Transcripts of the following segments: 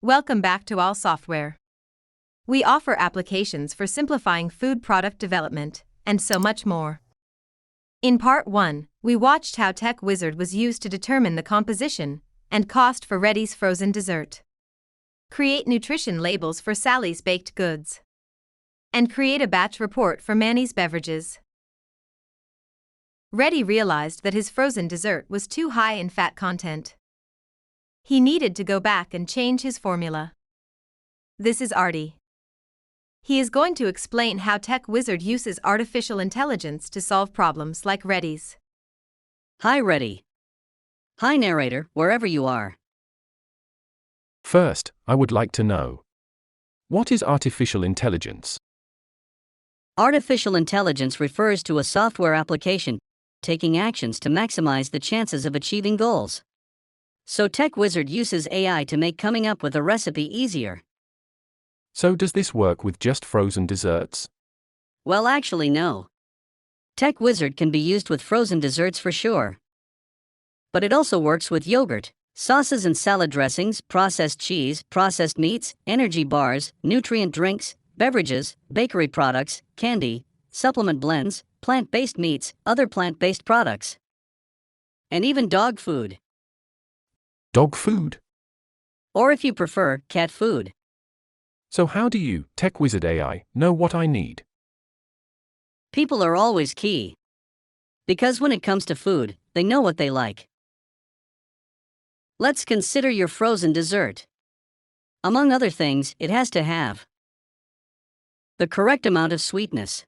Welcome back to All Software. We offer applications for simplifying food product development, and so much more. In Part 1, we watched how TechWizard was used to determine the composition and cost for Reddy's frozen dessert, create nutrition labels for Sally's baked goods, and create a batch report for Manny's beverages. Reddy realized that his frozen dessert was too high in fat content. He needed to go back and change his formula. This is Artie. He is going to explain how TechWizard uses artificial intelligence to solve problems like Reddy's. Hi Reddy. Hi narrator, wherever you are. First, I would like to know, what is artificial intelligence? Artificial intelligence refers to a software application taking actions to maximize the chances of achieving goals. So TechWizard uses AI to make coming up with a recipe easier. So does this work with just frozen desserts? Well, actually no. TechWizard can be used with frozen desserts for sure. But it also works with yogurt, sauces and salad dressings, processed cheese, processed meats, energy bars, nutrient drinks, beverages, bakery products, candy, supplement blends, plant-based meats, other plant-based products, and even dog food. Dog food? Or if you prefer, cat food. So how do you, TechWizard AI, know what I need? People are always key. Because when it comes to food, they know what they like. Let's consider your frozen dessert. Among other things, it has to have the correct amount of sweetness,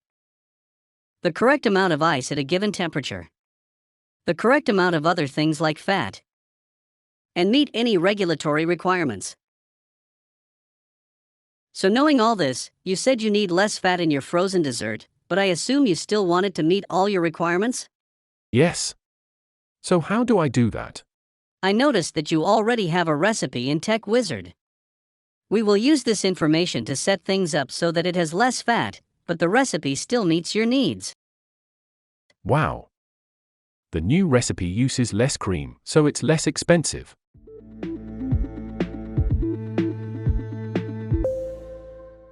the correct amount of ice at a given temperature, the correct amount of other things like fat, and meet any regulatory requirements. So knowing all this, you said you need less fat in your frozen dessert, but I assume you still want it to meet all your requirements? Yes. So how do I do that? I noticed that you already have a recipe in TechWizard. We will use this information to set things up so that it has less fat, but the recipe still meets your needs. Wow. The new recipe uses less cream, so it's less expensive.